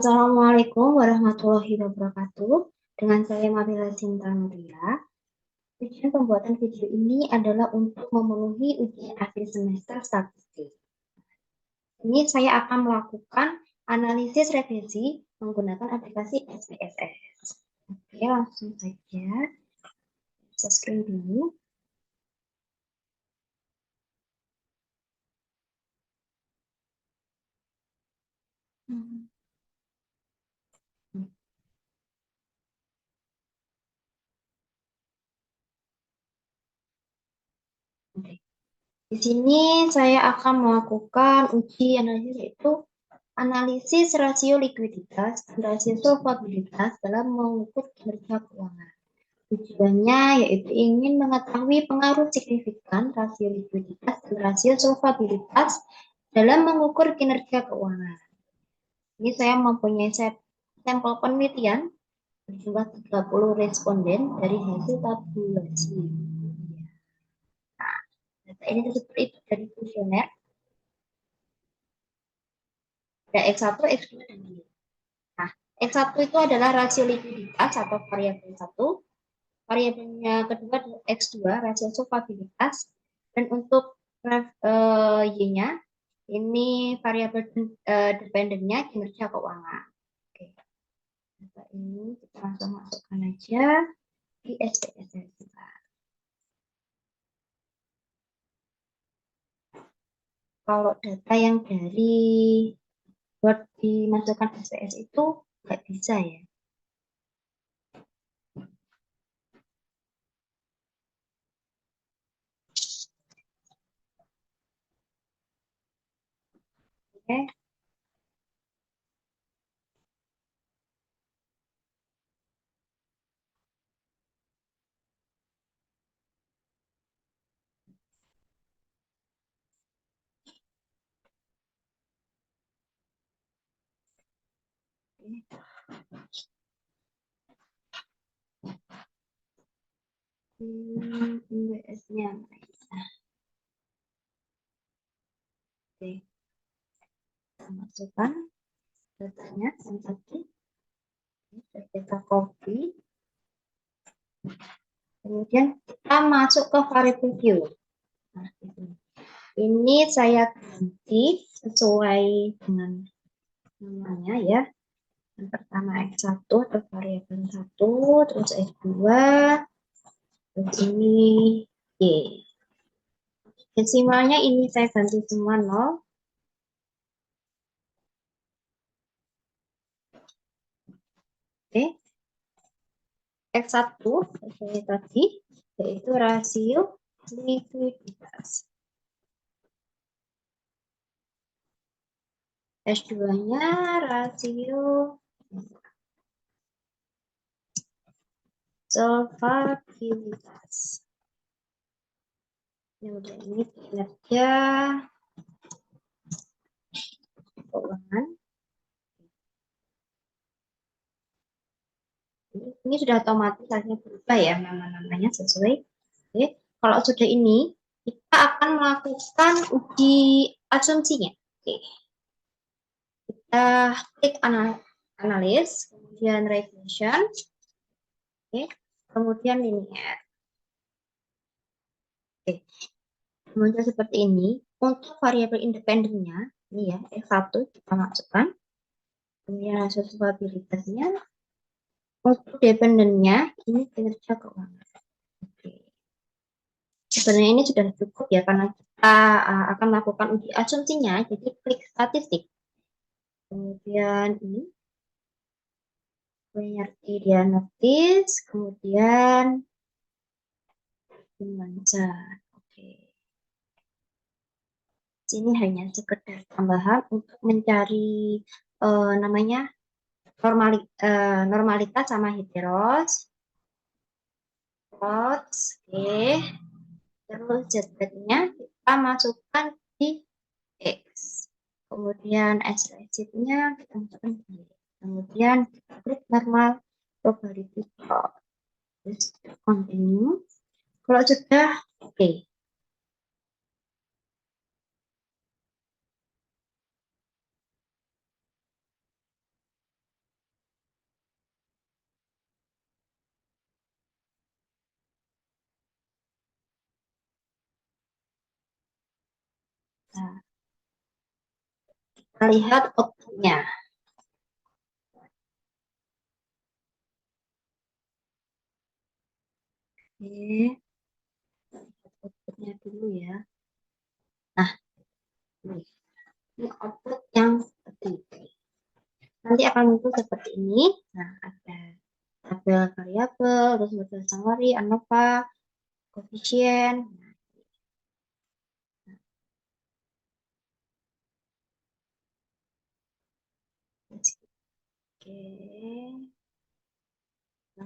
Assalamualaikum warahmatullahi wabarakatuh. Dengan saya Mabila Sinta Nuria. Tujuan pembuatan video ini adalah untuk memenuhi ujian akhir semester statistik. Ini saya akan melakukan analisis regresi menggunakan aplikasi SPSS. Oke, langsung saja. Saya screen dulu. Oke. Di sini saya akan melakukan uji analisis, yaitu analisis rasio likuiditas dan rasio solvabilitas dalam mengukur kinerja keuangan. Tujuannya yaitu ingin mengetahui pengaruh signifikan rasio likuiditas dan rasio solvabilitas dalam mengukur kinerja keuangan. Ini saya mempunyai sampel penelitian berjumlah 30 responden dari hasil tabulasi. Nah, data ini seperti itu dari kuesioner. Ada X1, X2, dan Y. Nah, X1 itu adalah rasio likuiditas atau variabel 1. Variabelnya kedua X2, rasio solvabilitas. Dan untuk Y-nya, ini variabel dependennya kinerja keuangan. Oke. Data ini kita langsung masukkan aja di SPSS kita. Kalau data yang dari Word dimasukkan SPS itu nggak bisa ya. Oke. UBS-nya. Oke. Kita masukkan datanya yang tadi. Kita copy. Kemudian kita masuk ke variable view. Nah, ini saya ganti sesuai dengan namanya ya. Yang pertama X1 atau variabel 1, terus X2, terus ini Y. Desimalnya ini saya ganti semua 0. Oke. X1 sesuai tadi, yaitu rasio likuiditas. S2-nya rasio solvabilitas. Ini udah, ini kinerja keuangan. Ini sudah otomatis hasilnya berubah ya, nama-namanya sesuai. Oke. Kalau sudah ini, kita akan melakukan uji asumsinya. Oke. Kita klik analis, kemudian regression, oke, kemudian linear. Oke. Kemudian seperti ini. Untuk variabel independennya, ini ya, F1 kita masukkan. Kemudian rasio probabilitasnya. Untuk dependennya, ini kinerja keuangan. Oke. Sebenarnya ini sudah cukup ya, karena kita akan melakukan uji asumsinya. Jadi klik statistik. Kemudian ini linear notice, kemudian lancar. Oke. Sini hanya sekedar tambahan untuk mencari namanya normalitas sama heteros. Oke. Terus Z-nya kita masukkan di X. Kemudian S-nya kita masukkan di Y. Kemudian kita klik normal probability plot. Terus continue. Kalau sudah oke. Kita lihat outputnya. Oke, outputnya dulu ya. Nah, ini output yang seperti ini. Nanti akan muncul seperti ini. Nah, ada tabel variabel, terus model summary, ANOVA, koefisien. Oke,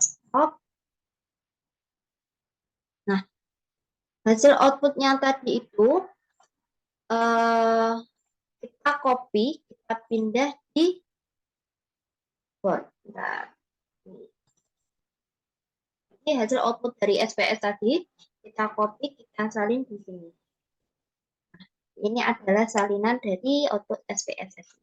stop. Nah, hasil outputnya tadi itu kita copy, kita pindah di board. Nah, ini hasil output dari SPS tadi, kita copy, kita salin di sini. Ini adalah salinan dari output SPSS.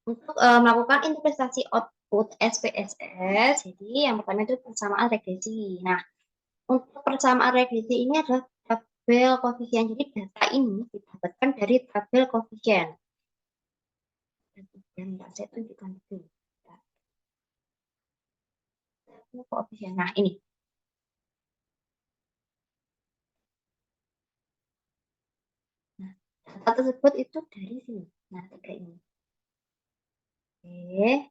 Untuk melakukan investasi output SPSS, jadi yang pertama itu persamaan regresi. Nah, untuk persamaan regresi ini adalah tabel koefisien. Jadi data ini didapatkan dari tabel koefisien. Dan saya tunjukkan dulu. Koefisien. Nah, ini. Nah, data tersebut itu dari sini. Nah, tiga ini. Oke.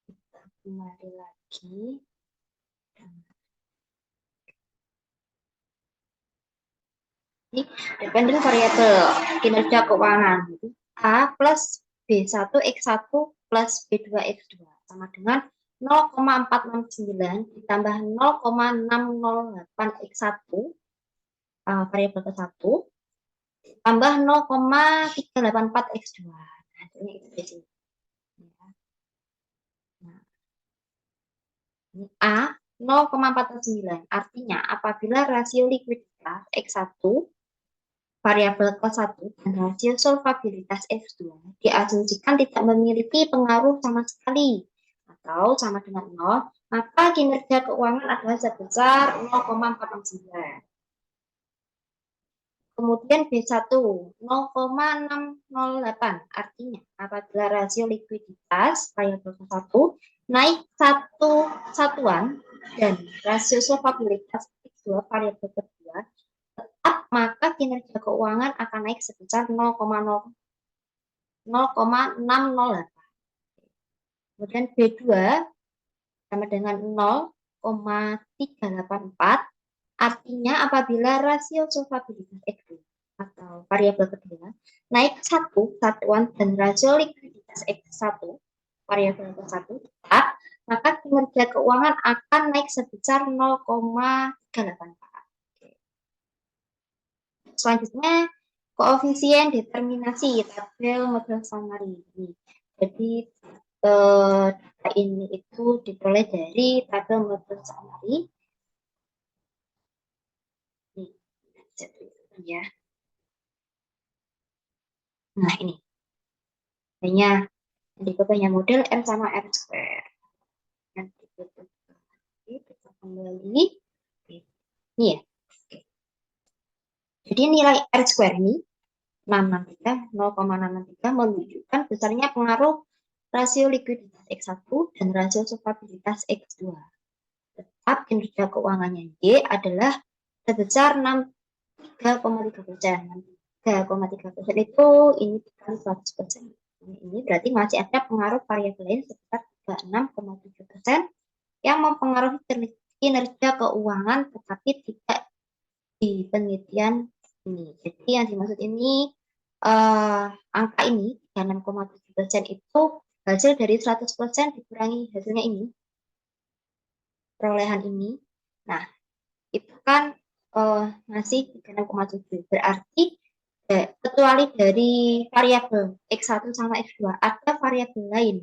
Kita kembali lagi. Ini dependent variable kinerja keuangan. A plus B1X1 plus B2X2 sama dengan 0,469 ditambah 0,608X1 variabel ke-1 tambah 0,384X2. Nah, hasilnya itu di sini. Nah, ini A 0,469. Artinya apabila rasio likuiditas X1 variabel ke-1 dan rasio solvabilitas X2 diasumsikan tidak memiliki pengaruh sama sekali atau sama dengan 0, maka kinerja keuangan adalah sebesar 0,469. Kemudian B1 0,608, artinya apabila rasio likuiditas variabel ke-1 naik satu satuan dan rasio solvabilitas X2 variabel kedua maka kinerja keuangan akan naik sebesar 0,608. Kemudian B2 sama dengan 0,384, artinya apabila rasio solvabilitas X2 atau variabel kedua naik satu satuan dan rasio likuiditas X1 variabel ke-1 tetap, maka kinerja keuangan akan naik sebesar 0,384. Selanjutnya, koefisien determinasi tabel model summary. Jadi data ini itu diperoleh dari tabel model summary. Ya. Nah, ini. Hanya dikutanya model R sama R square. Nanti kita kembali. Ini ya. Jadi nilai R square ini 0,663 menunjukkan besarnya pengaruh rasio likuiditas X1 dan rasio solvabilitas X2. Tetap kinerja keuangannya Y adalah sebesar 63,3%. 3,3% itu ini dikali 100%. Ini berarti masih ada pengaruh variabel lain sebesar 36,7% yang mempengaruhi kinerja keuangan tetapi tidak di penelitian ini. Jadi yang dimaksud ini angka ini 36,7% itu hasil dari 100% dikurangi hasilnya ini, perolehan ini. Nah, itu kan masih 36,7. Berarti kecuali dari variabel X1 sama X2 ada variabel lain.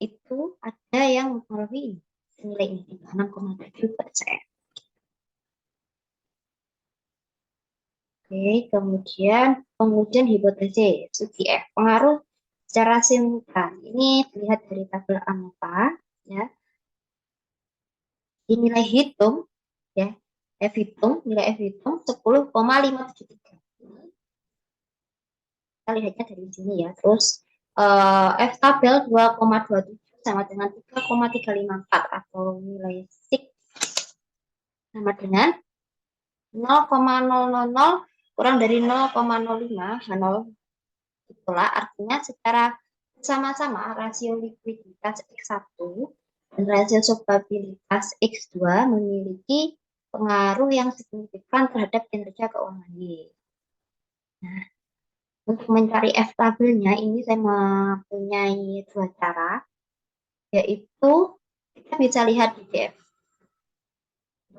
Itu ada yang mempengaruhi nilai ini 36,7%. Oke, kemudian pengujian hipotesis UGF pengaruh secara simultan. Ini terlihat dari tabel ANOVA ya. Di nilai hitung, ya, nilai F hitung 10,573. Kita lihatnya dari sini ya. Terus F tabel 2,27 sama dengan 3,354 atau nilai SIK sama dengan 0,000 kurang dari 0,05 H0. Itulah artinya secara sama-sama rasio likuiditas X1 dan rasio solvabilitas X2 memiliki pengaruh yang signifikan terhadap kinerja keuangan Y. Nah, untuk mencari F tabelnya ini saya mempunyai dua cara, yaitu kita bisa lihat di DF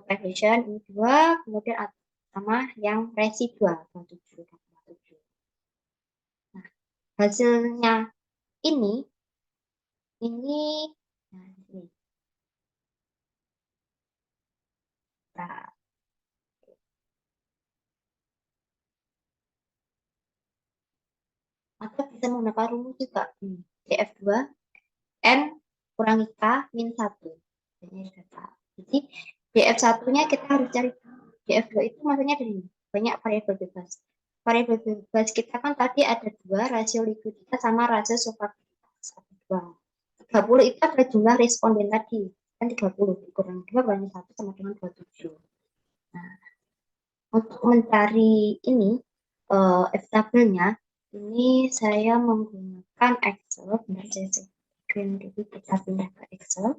calculation ini dua, kemudian sama yang residual 27. Nah, hasilnya ini nah, ini. Nah, atau bisa menggunakan rumus juga. DF2 N kurangi K min 1. Jadi DF1-nya kita harus cari. DF2 itu maksudnya dari ini. Banyak variabel bebas. Variabel bebas kita kan tadi ada dua, rasio likuiditas sama rasio solvabilitas. 30 itu adalah jumlah responden tadi. Kan 30 dikurang 2 banding 1 sama dengan 27. Nah, untuk mencari ini F tabelnya, ini saya menggunakan Excel. Bentar, saya screen dulu, kita pindah ke Excel.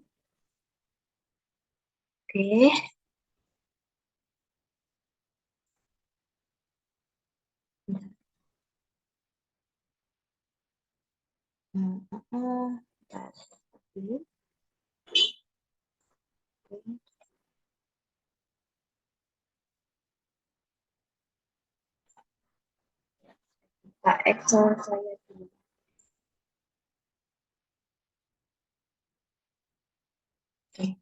Oke. Excel saya dulu. Oke.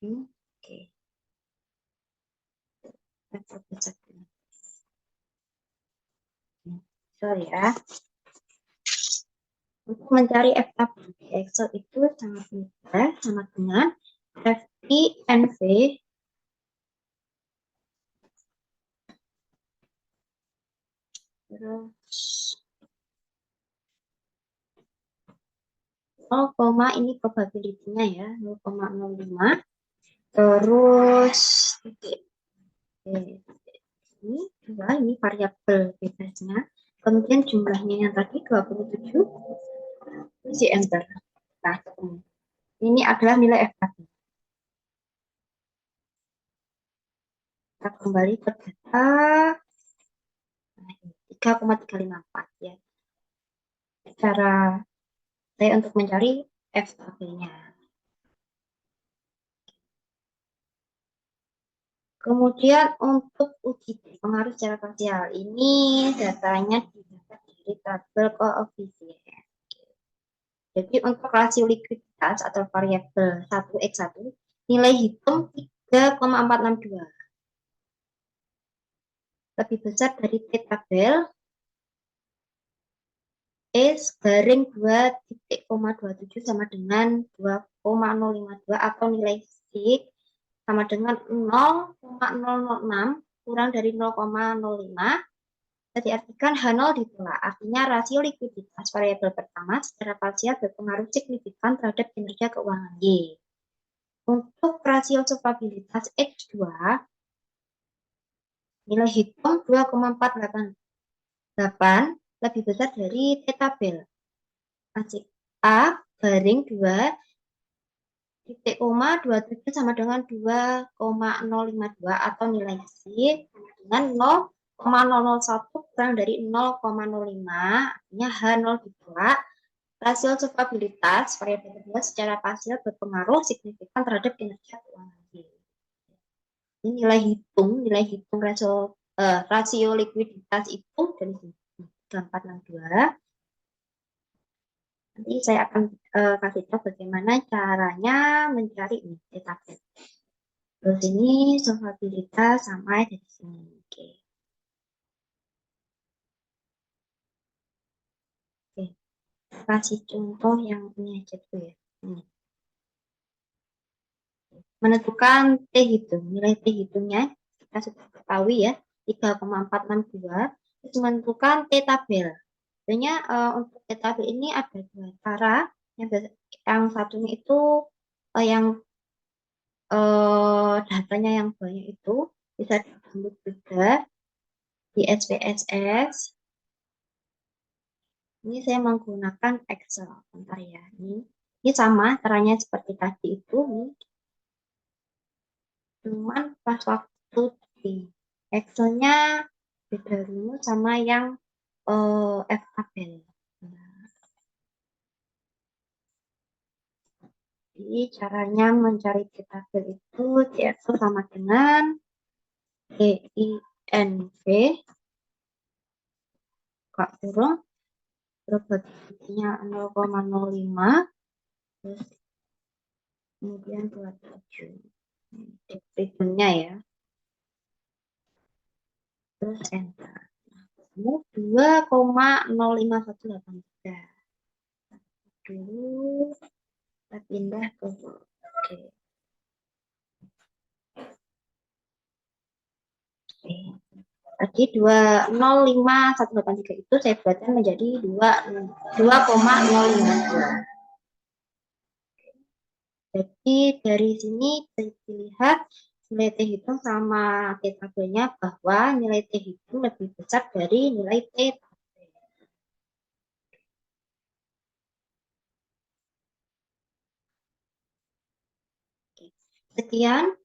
Oke. Sorry ya. Untuk mencari F tabel di Excel itu sangat mudah, sama dengan FINV terus 0, ini probability-nya ya, 0,05 terus ini dua, ini variabel bebasnya, kemudian jumlahnya yang tadi 27, isi enter. Nah, ini adalah nilai F tabel. Kita kembali ke data 3,354 ya. Cara saya untuk mencari F tabelnya. Kemudian untuk uji pengaruh secara parsial, ini datanya didapat dari tabel koefisien. Jadi untuk rasio likuiditas atau variabel 1x1, nilai hitung 3,462. Lebih besar dari T tabel garing 2,27 sama dengan 2,052 atau nilai SIK sama dengan 0,006 kurang dari 0,05. Diartikan H0 ditolak. Artinya rasio likuiditas variabel pertama secara parsial berpengaruh signifikan terhadap kinerja keuangan Y. Untuk rasio solvabilitas X2, nilai hitung 2,488 lebih besar dari T tabel. Masih A garing 2 titik koma 27 sama dengan 2,052 atau nilai C dengan 0,001 kurang dari 0,05, artinya H0 ditolak. Rasio solvabilitas variabel kedua secara parsial berpengaruh signifikan terhadap kinerja keuangan. Ini nilai hitung rasio likuiditas itu dari sini 462. Nanti saya akan kasih tahu bagaimana caranya mencari ini tabel. Terus ini solvabilitas sama dari sini. Oke. kasih contoh yang ini aja tuh ya. Menentukan T hitung. Nilai T hitungnya kita sudah ketahui ya, 3,462. Terus menentukan T tabel. Sebenarnya untuk T tabel ini ada dua cara. Yang satunya itu yang datanya yang banyak itu bisa dibentuk juga di SPSS. Ini saya menggunakan Excel. Bentar ya. Ini sama caranya seperti tadi itu. Cuman pas waktu di Excel-nya beda rumus sama yang F-tabel. Jadi caranya mencari T-tabel itu di Excel sama dengan DINV Kak kurung probabilitasnya 0,05 terus kemudian 27 return-nya ya, terus enter. Kamu 2,05183 dulu kita pindah ke oke. Tadi 2,05183 itu saya buatkan menjadi 2,052. Jadi dari sini dilihat nilai T hitung sama T tabelnya bahwa nilai T hitung lebih besar dari nilai T tabel. Sekian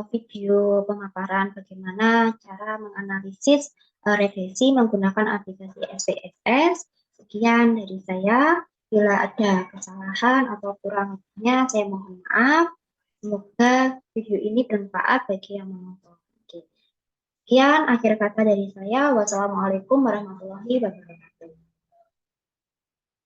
video pemaparan bagaimana cara menganalisis regresi menggunakan aplikasi SPSS. Sekian dari saya. Bila ada kesalahan atau kurang lebihnya, saya mohon maaf. Semoga video ini bermanfaat bagi yang menonton. Sekian akhir kata dari saya. Wassalamualaikum warahmatullahi wabarakatuh.